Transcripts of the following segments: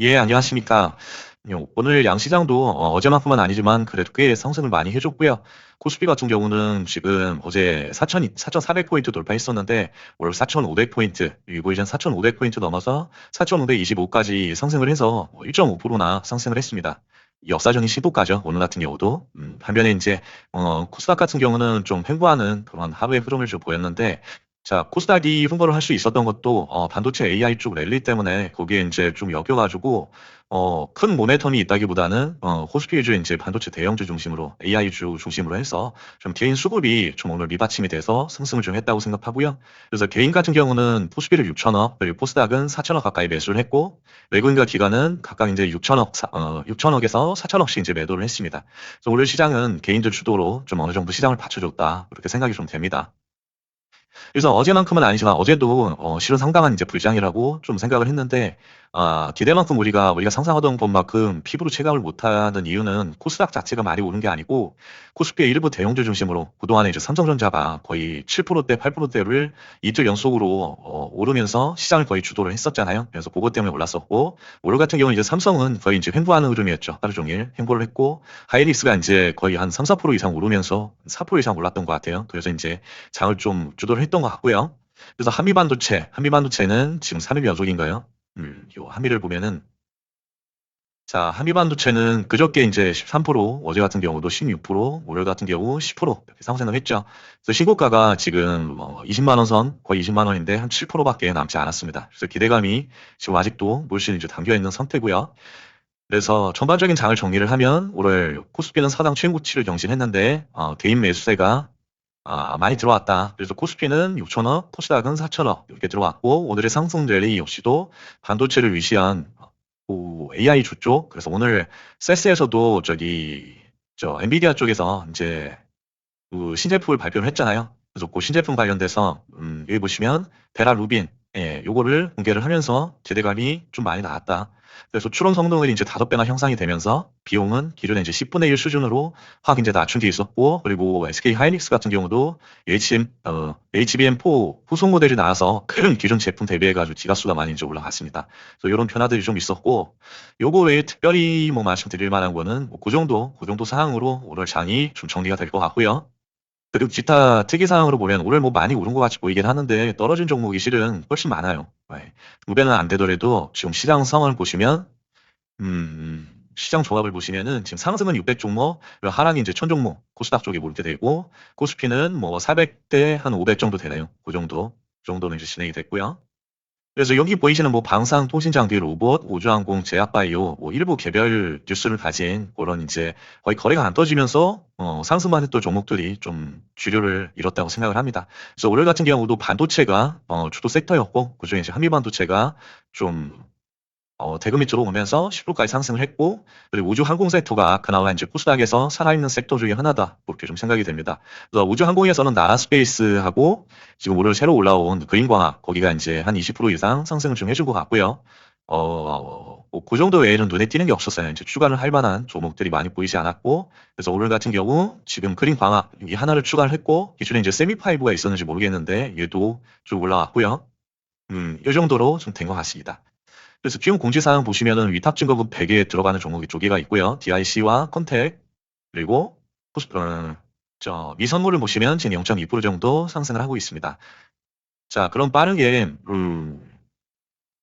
예, 안녕하십니까. 오늘 양시장도 어제만큼은 아니지만 그래도 꽤 상승을 많이 해줬고요. 코스피 같은 경우는 지금 어제 4,400포인트 돌파했었는데 오늘 4,500포인트, 그리고 이젠 4,500포인트 넘어서 4,525까지 상승을 해서 1.5%나 상승을 했습니다. 역사적인 시도가죠. 오늘 같은 경우도. 반면에 이제 코스닥 같은 경우는 좀 횡보하는 그런 하루의 흐름을 좀 보였는데 자, 코스닥이 흥보를 할 수 있었던 것도 반도체 AI 쪽 랠리 때문에 거기에 이제 좀 엮여가지고 큰 모멘텀이 있다기보다는 코스피 위주 이제 반도체 대형주 중심으로 AI 주 중심으로 해서 좀 개인 수급이 좀 오늘 밑받침이 돼서 상승을 좀 했다고 생각하고요. 그래서 개인 같은 경우는 코스피를 6천억 그리고 코스닥은 4천억 가까이 매수를 했고 외국인과 기관은 각각 이제 6천억에서 4천억씩 이제 매도를 했습니다. 그래서 오늘 시장은 개인들 주도로 좀 어느 정도 시장을 받쳐줬다 그렇게 생각이 좀 됩니다. 그래서 어제만큼은 아니지만 어제도 실은 상당한 이제 불장이라고 좀 생각을 했는데 기대만큼 우리가 상상하던 것만큼 피부로 체감을 못하는 이유는 코스닥 자체가 많이 오른 게 아니고 코스피의 일부 대형주 중심으로 그동안에 이제 삼성전자가 거의 7%대, 8%대를 이틀 연속으로 오르면서 시장을 거의 주도를 했었잖아요. 그래서 그것 때문에 올랐었고 오늘 같은 경우는 이제 삼성은 거의 이제 횡보하는 흐름이었죠. 하루 종일 횡보를 했고 하이닉스가 이제 거의 한 3, 4% 이상 오르면서 4% 이상 올랐던 것 같아요. 그래서 이제 장을 좀 주도를 했던 것 같고요. 그래서 한미반도체는 지금 3일 연속인가요? 요 한미를 보면은 자, 한미반도체는 그저께 이제 13%, 어제 같은 경우도 16%, 오늘 같은 경우 10% 이렇게 상승을 했죠. 그래서 신고가가 지금 20만 원 선, 거의 20만 원인데 한 7%밖에 남지 않았습니다. 그래서 기대감이 지금 아직도 물씬 이제 담겨 있는 상태고요. 그래서 전반적인 장을 정리를 하면 오늘 코스피는 사상 최고치를 경신했는데 개인 매수세가 많이 들어왔다. 그래서 코스피는 6천억, 코스닥은 4천억 이렇게 들어왔고 오늘의 상승 랠리 역시도 반도체를 위시한 AI 주 쪽. 그래서 오늘 세스에서도 저 엔비디아 쪽에서 이제 그 신제품을 발표를 했잖아요. 그래서 그 신제품 관련돼서 여기 보시면 베라 루빈 요거를 공개를 하면서 기대감이 좀 많이 나왔다. 그래서 추론 성능을 이제 5배나 형상이 되면서 비용은 기존에 이제 10분의 1 수준으로 확 이제 낮춘 게 있었고 그리고 SK 하이닉스 같은 경우도 HBM4 후속 모델이 나와서 기존 제품 대비해가지고 지가수가 많이 이제 올라갔습니다. 그래서 이런 변화들이 좀 있었고 요거 외에 특별히 뭐 말씀드릴 만한 거는 그 정도 사항으로 오늘 장이 좀 정리가 될 것 같고요. 그리고 기타 특이사항으로 보면 오늘 뭐 많이 오른 것 같이 보이긴 하는데 떨어진 종목이 실은 훨씬 많아요. 네. 2배는 안 되더라도 지금 시장 상황을 보시면 시장 조합을 보시면은 지금 상승은 600 종목, 그리고 하락이 이제 1000 종목, 코스닥 쪽에 몰게 되고 코스피는 뭐 400대 한 500 정도 되네요. 그 정도는 이제 진행이 됐고요. 그래서 여기 보이시는 뭐 방산, 통신 장비, 로봇, 우주항공, 제약바이오, 뭐 일부 개별 뉴스를 가진 그런 이제 거의 거래가 안 떠지면서 상승만 했던 종목들이 좀 주류를 잃었다고 생각을 합니다. 그래서 오늘 같은 경우도 반도체가 주도 섹터였고 그중에 이제 한미반도체가 좀 대금이 들어오면서 10%까지 상승을 했고 그리고 우주 항공 섹터가 그나마 이제 코스닥에서 살아있는 섹터 중에 하나다 그렇게 좀 생각이 됩니다. 그래서 우주 항공에서는 나라스페이스하고 지금 오늘 새로 올라온 그린광학 거기가 이제 한 20% 이상 상승을 좀 해준 것 같고요. 뭐그 정도 외에는 눈에 띄는 게 없었어요. 이제 추가를 할 만한 종목들이 많이 보이지 않았고 그래서 오늘 같은 경우 지금 그린광학 이 하나를 추가를 했고 기존에 이제 세미파이브가 있었는지 모르겠는데 얘도 좀 올라왔고요. 이 정도로 좀 된 것 같습니다. 그래서 기업 공지사항 보시면은 위탁증거금 100에 들어가는 종목이 두 개가 있고요. DIC와 컨택 그리고 미선물을 보시면 지금 0.2% 정도 상승을 하고 있습니다. 자, 그럼 빠르게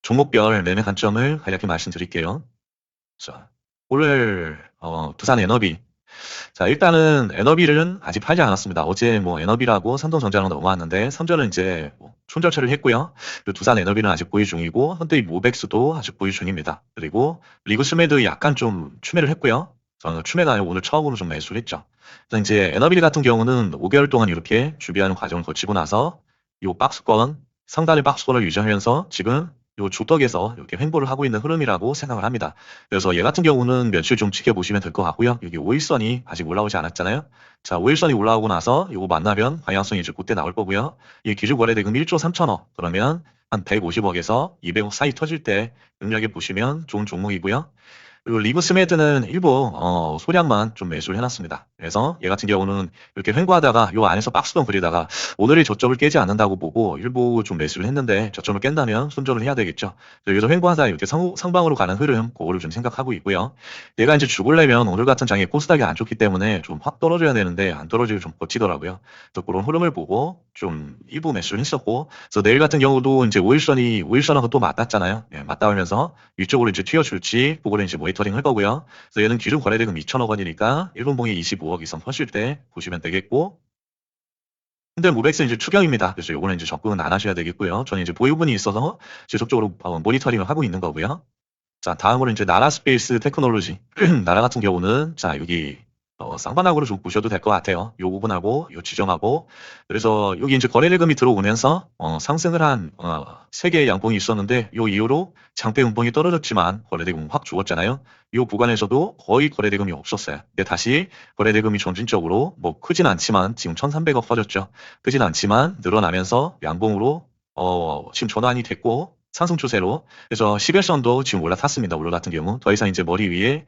종목별 매매 관점을 간략히 말씀드릴게요. 자, 오늘 두산 에너비 자, 일단은 에너비는 아직 팔지 않았습니다. 어제 뭐 에너비라고 삼성전자로 넘어왔는데, 삼전은 이제 뭐 손절 처리를 했고요. 그리고 두산 에너비는 아직 보유 중이고, 현대의 모백스도 아직 보유 중입니다. 그리고 리그 스메드 약간 좀 추매를 했고요. 저는 추매가 아니고 오늘 처음으로 좀 매수를 했죠. 그래서 이제 에너비 같은 경우는 5개월 동안 이렇게 준비하는 과정을 거치고 나서 요 상단의 박스권을 유지하면서 지금 요 조덕에서 이렇게 횡보를 하고 있는 흐름이라고 생각을 합니다. 그래서 얘 같은 경우는 며칠 좀 지켜보시면 될 것 같고요. 여기 5일선이 아직 올라오지 않았잖아요. 자, 5일선이 올라오고 나서 이거 만나면 방향성이 이제 그때 나올 거고요. 이 기준 거래대금 1조 3천억 그러면 한 150억에서 200억 사이 터질 때 능력에 보시면 좋은 종목이고요. 그리고 리브스메드는 일부 소량만 좀 매수를 해놨습니다. 그래서 얘 같은 경우는 이렇게 횡보하다가 요 안에서 박스권 그리다가 오늘의 저점을 깨지 않는다고 보고 일부 좀 매수를 했는데 저점을 깬다면 손절을 해야 되겠죠. 여기서 횡보하다 이렇게 상방으로 가는 흐름 그거를 좀 생각하고 있고요. 얘가 이제 죽으려면 오늘 같은 장에 코스닥이 안 좋기 때문에 좀 확 떨어져야 되는데 안 떨어지고 좀 버티더라고요. 그래서 그런 흐름을 보고 좀 일부 매수를 했었고, 그래서 내일 같은 경우도 이제 오일선하고 또 맞닿잖아요. 예, 맞닿으면서 위쪽으로 이제 튀어줄지 그거를 이제 모니터링 할 거고요. 그래서 얘는 기준 거래대금 2천억 원이니까 일본봉이 25억 이상 터질 때 보시면 되겠고, 근데 모백스는 이제 추경입니다. 그래서 요거는 이제 접근은 안 하셔야 되겠고요. 저는 이제 보유분이 있어서 지속적으로 모니터링을 하고 있는 거고요. 자, 다음으로 이제 나라 스페이스 테크놀로지. 나라 같은 경우는, 자, 여기, 쌍방향으로 좀 보셔도 될 것 같아요. 요 부분하고, 요 지정하고. 그래서 여기 이제 거래대금이 들어오면서, 상승을 한, 3개의 양봉이 있었는데, 요 이후로 장대 음봉이 떨어졌지만, 거래대금 확 죽었잖아요. 요 구간에서도 거의 거래대금이 없었어요. 근데 다시 거래대금이 점진적으로, 뭐, 크진 않지만, 지금 1,300억 퍼졌죠. 크진 않지만, 늘어나면서 양봉으로, 지금 전환이 됐고, 상승 추세로 그래서 10일선도 지금 올라탔습니다. 오늘 같은 경우 더 이상 이제 머리 위에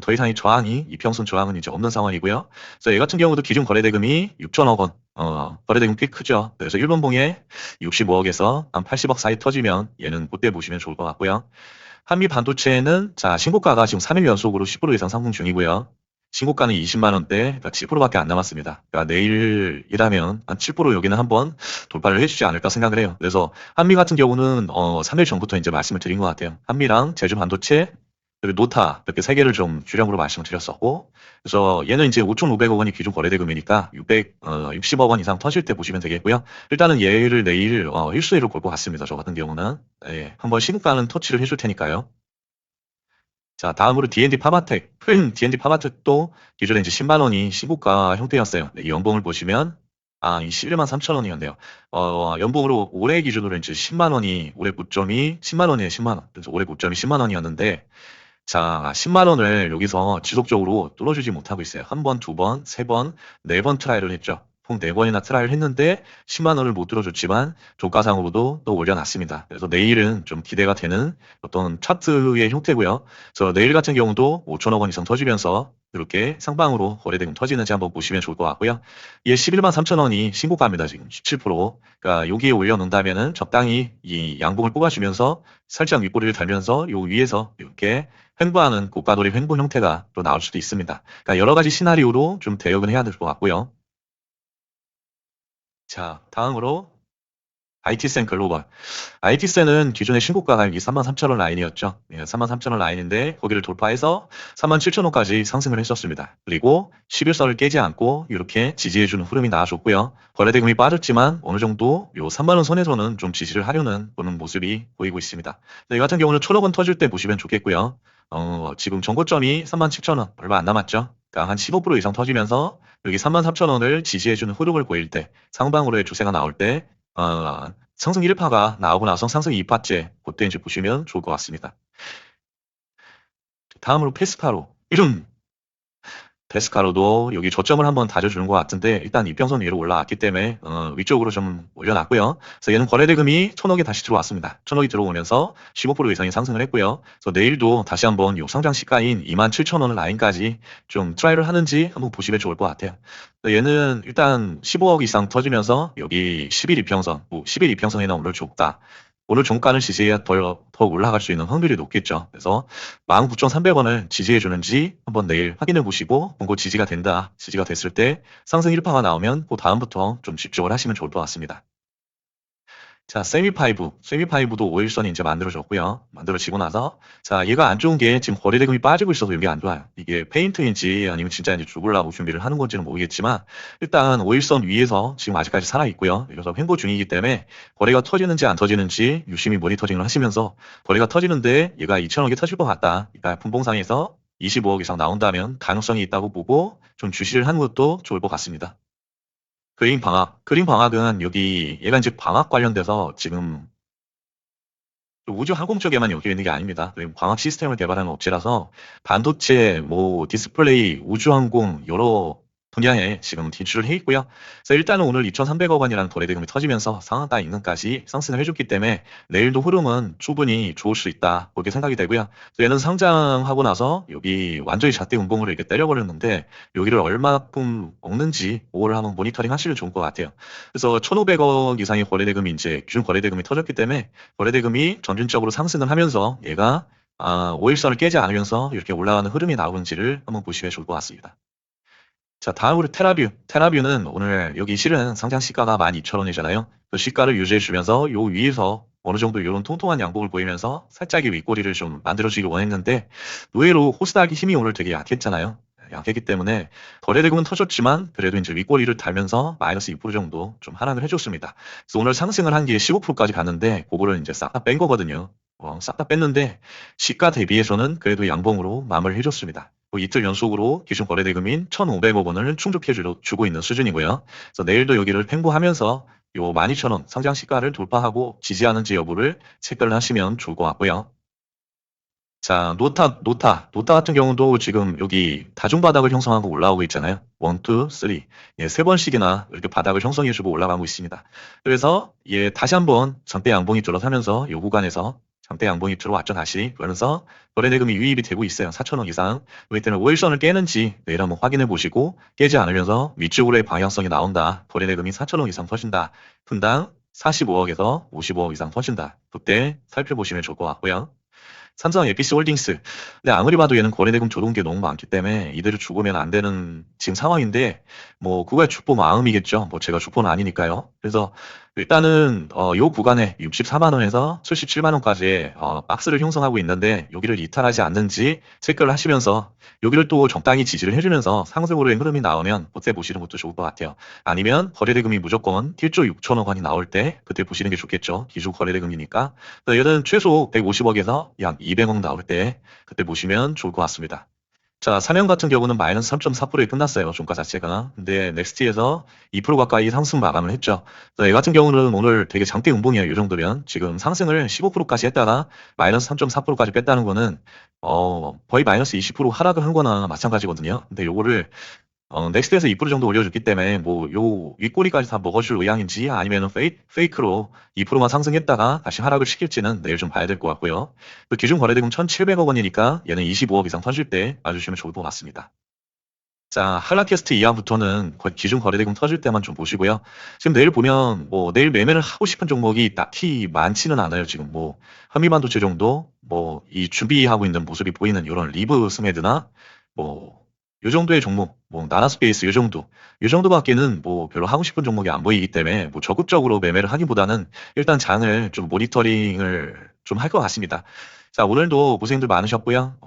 더 이상의 저항이 이평선 저항은 이제 없는 상황이고요. 그래서 얘 같은 경우도 기준 거래대금이 6천억 원, 거래대금 꽤 크죠. 그래서 일본봉에 65억에서 한 80억 사이 터지면 얘는 그때 보시면 좋을 것 같고요. 한미 반도체는 자 신고가가 지금 3일 연속으로 10% 이상 상승 중이고요. 신고가는 20만 원대, 그러니까 7%밖에 안 남았습니다. 그러니까 내일이라면 한 7% 여기는 한번 돌파를 해주지 않을까 생각을 해요. 그래서 한미 같은 경우는 3일 전부터 이제 말씀을 드린 것 같아요. 한미랑 제주 반도체 그리고 노타 이렇게 세 개를 좀 주력으로 말씀을 드렸었고, 그래서 얘는 이제 5,500억 원이 기준 거래대금이니까 660억 원 이상 터질 때 보시면 되겠고요. 일단은 얘를 내일 일수일을 볼 것 같습니다. 저 같은 경우는 예, 한번 신고가는 터치를 해줄 테니까요. 자, 다음으로 D&D 파마텍. D&D 파마텍도 기존에 이제 10만 원이 신고가 형태였어요. 네, 이 연봉을 보시면, 이 11만 3천 원이었네요. 연봉으로 올해 기준으로 이제 10만 원이, 올해 고점이 10만 원이에요, 10만 원. 그래서 올해 고점이 10만 원이었는데, 자, 10만 원을 여기서 지속적으로 뚫어주지 못하고 있어요. 한 번, 두 번, 세 번, 네 번 트라이를 했죠. 총 네 번이나 트라이를 했는데 10만 원을 못 들어줬지만 종가상으로도 또 올려놨습니다. 그래서 내일은 좀 기대가 되는 어떤 차트의 형태고요. 그래서 내일 같은 경우도 5천억 원 이상 터지면서 이렇게 상방으로 거래대금 터지는지 한번 보시면 좋을 것 같고요. 이게 11만 3천 원이 신고가입니다. 지금 17%. 그러니까 여기에 올려놓는다면은 적당히 이 양봉을 뽑아주면서 살짝 윗꼬리를 달면서 요 위에서 이렇게 횡보하는 고가돌이 횡보 형태가 또 나올 수도 있습니다. 그러니까 여러 가지 시나리오로 좀 대응을 해야 될 것 같고요. 자, 다음으로 IT센 글로벌. IT센은 기존의 신고가가 여기 33,000원 라인이었죠. 예, 33,000원 라인인데 거기를 돌파해서 37,000원까지 상승을 했었습니다. 그리고 11선을 깨지 않고 이렇게 지지해주는 흐름이 나와줬고요. 거래대금이 빠졌지만 어느 정도 요 3만원 선에서는 좀 지지를 하려는 그런 모습이 보이고 있습니다. 이 같은 경우는 1,000원 터질 때 보시면 좋겠고요. 지금 전고점이 37,000원 얼마 안 남았죠. 그러니까 한 15% 이상 터지면서 여기 33,000원을 지지해주는 흐름을 보일 때 상방으로의 주세가 나올 때 상승 1파가 나오고 나서 상승 2파째 그때 이제 보시면 좋을 것 같습니다. 다음으로 페스카로. 이름 페스카로도 여기 저점을 한번 다져주는 것 같은데 일단 이평선 위로 올라왔기 때문에 위쪽으로 좀 올려놨고요. 그래서 얘는 거래대금이 1,000억이 다시 들어왔습니다. 1,000억이 들어오면서 15% 이상이 상승을 했고요. 그래서 내일도 다시 한번 요 상장 시가인 27,000원 라인까지 좀 트라이를 하는지 한번 보시면 좋을 것 같아요. 얘는 일단 15억 이상 터지면서 여기 10일 이평선, 10일 이평선이나 오늘 좁다. 오늘 종가는 지지해야 더 올라갈 수 있는 확률이 높겠죠. 그래서 19,300원을 지지해 주는지 한번 내일 확인해 보시고 본고 지지가 된다. 지지가 됐을 때 상승 1파가 나오면 그 다음부터 좀 집중을 하시면 좋을 것 같습니다. 자, 세미파이브도 5일선이 이제 만들어졌고요. 만들어지고 나서, 자, 얘가 안 좋은 게 지금 거래대금이 빠지고 있어서 이게 안 좋아요. 이게 페인트인지 아니면 진짜 이제 죽으려고 준비를 하는 건지는 모르겠지만, 일단 5일선 위에서 지금 아직까지 살아있고요. 그래서 횡보 중이기 때문에 거래가 터지는지 안 터지는지 유심히 모니터링을 하시면서 거래가 터지는데 얘가 2천억이 터질 것 같다. 그러니까 분봉상에서 25억 이상 나온다면 가능성이 있다고 보고 좀 주시를 하는 것도 좋을 것 같습니다. 그린 방학. 그린 방학은 여기 얘가 이제 방학 관련돼서 지금 우주 항공 쪽에만 엮여 있는 게 아닙니다. 광학 시스템을 개발하는 업체라서 반도체, 뭐 디스플레이, 우주 항공 여러 분야에 지금 진출을 해 있고요. 그래서 일단은 오늘 2,300억 원이라는 거래대금이 터지면서 상한가 인근까지 상승을 해줬기 때문에 내일도 흐름은 충분히 좋을 수 있다 그렇게 생각이 되고요. 그래서 얘는 상장하고 나서 여기 완전히 잣대 음봉으로 이렇게 때려버렸는데 여기를 얼마큼 먹는지 5월 한번 모니터링 하시면 좋을 것 같아요. 그래서 1,500억 이상의 거래대금이 이제 기준 거래대금이 터졌기 때문에 거래대금이 점진적으로 상승을 하면서 얘가 5일선을 깨지 않으면서 이렇게 올라가는 흐름이 나오는지를 한번 보시면 좋을 것 같습니다. 자, 다음으로 테라뷰. 테라뷰는 오늘 여기 실은 상장 시가가 12,000원이잖아요. 그 시가를 유지해 주면서 요 위에서 어느 정도 이런 통통한 양봉을 보이면서 살짝의 윗꼬리를 좀 만들어주길 원했는데 의외로 호스닥이 힘이 오늘 되게 약했잖아요. 약했기 때문에 거래대금은 터졌지만 그래도 이제 윗꼬리를 달면서 마이너스 2% 정도 좀 하락을 해줬습니다. 그래서 오늘 상승을 한 게 15%까지 갔는데 그거를 이제 싹 다 뺀 거거든요. 싹 다 뺐는데 시가 대비해서는 그래도 양봉으로 마무리를 해줬습니다. 이틀 연속으로 기준 거래대금인 1,500억 원을 충족해 주고 있는 수준이고요. 그래서 내일도 여기를 횡보하면서 요 12,000원 상장 시가를 돌파하고 지지하는지 여부를 체크를 하시면 좋을 것 같고요. 자, 노타 같은 경우도 지금 여기 다중바닥을 형성하고 올라오고 있잖아요. 1, 2, 3. 예, 세 번씩이나 이렇게 바닥을 형성해주고 올라가고 있습니다. 그래서 예, 다시 한번 전대 양봉이 들어서면서 요 구간에서 전대 양봉이 들어왔죠, 다시. 그러면서 거래대금이 유입이 되고 있어요. 4,000원 이상. 그렇기 때문에 5일선을 깨는지 내일 한번 확인해 보시고 깨지 않으면서 위쪽으로의 방향성이 나온다. 거래대금이 4,000원 이상 터진다. 분당 45억에서 55억 이상 터진다. 그때 살펴보시면 좋을 것 같고요. 삼성 에피스 홀딩스. 근데 아무리 봐도 얘는 거래대금 들어온 게 너무 많기 때문에 이대로 죽으면 안 되는 지금 상황인데, 뭐, 그거야 주포 마음이겠죠. 뭐, 제가 주포는 아니니까요. 그래서 일단은, 요 구간에 64만원에서 77만원까지, 박스를 형성하고 있는데, 여기를 이탈하지 않는지 체크를 하시면서, 여기를 또 적당히 지지를 해주면서 상승으로의 흐름이 나오면, 그때 보시는 것도 좋을 것 같아요. 아니면, 거래대금이 무조건 1조 6천억 원이 나올 때, 그때 보시는 게 좋겠죠. 기준 거래대금이니까. 얘는 최소 150억에서 약 200억 나올 때 그때 보시면 좋을 것 같습니다. 자, 삼형 같은 경우는 마이너스 3.4%에 끝났어요. 종가 자체가. 근데 넥스트에서 2% 가까이 상승 마감을 했죠. 얘 같은 경우는 오늘 되게 장대 음봉이에요. 이 정도면. 지금 상승을 15%까지 했다가 마이너스 3.4%까지 뺐다는 거는 거의 마이너스 20% 하락을 한 거나 마찬가지거든요. 근데 요거를 넥스트에서 2% 정도 올려줬기 때문에 뭐 요 윗꼬리까지 다 먹어줄 의향인지 아니면은 페이크로 2%만 상승했다가 다시 하락을 시킬지는 내일 좀 봐야 될 것 같고요. 그 기준 거래대금 1,700억 원이니까 얘는 25억 이상 터질 때 봐주시면 좋을 것 같습니다. 자, 한라캐스트 이하부터는 기준 거래대금 터질 때만 좀 보시고요. 지금 내일 보면 뭐 내일 매매를 하고 싶은 종목이 딱히 많지는 않아요. 지금 뭐 현미반도체 정도 뭐 이 준비하고 있는 모습이 보이는 이런 리브 스메드나 뭐 요 정도의 종목, 뭐 나나스페이스 요 정도밖에는 뭐 별로 하고 싶은 종목이 안 보이기 때문에 뭐 적극적으로 매매를 하기보다는 일단 장을 좀 모니터링을 좀 할 것 같습니다. 자, 오늘도 고생들 많으셨고요.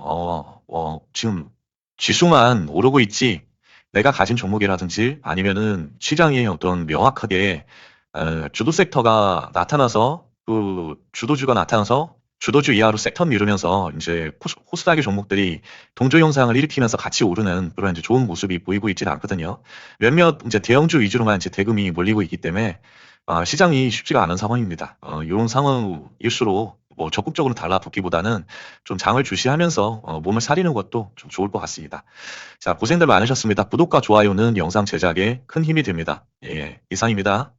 지금 지수만 오르고 있지 내가 가진 종목이라든지 아니면은 시장에 어떤 명확하게 주도 섹터가 나타나서 그 주도주가 나타나서 주도주 이하로 섹터 미루면서 이제 코스닥의 종목들이 동조 현상을 일으키면서 같이 오르는 그런 이제 좋은 모습이 보이고 있지는 않거든요. 몇몇 이제 대형주 위주로만 이제 대금이 몰리고 있기 때문에 시장이 쉽지가 않은 상황입니다. 이런 상황일수록 뭐 적극적으로 달라붙기보다는 좀 장을 주시하면서 몸을 사리는 것도 좀 좋을 것 같습니다. 자, 고생들 많으셨습니다. 구독과 좋아요는 영상 제작에 큰 힘이 됩니다. 예, 이상입니다.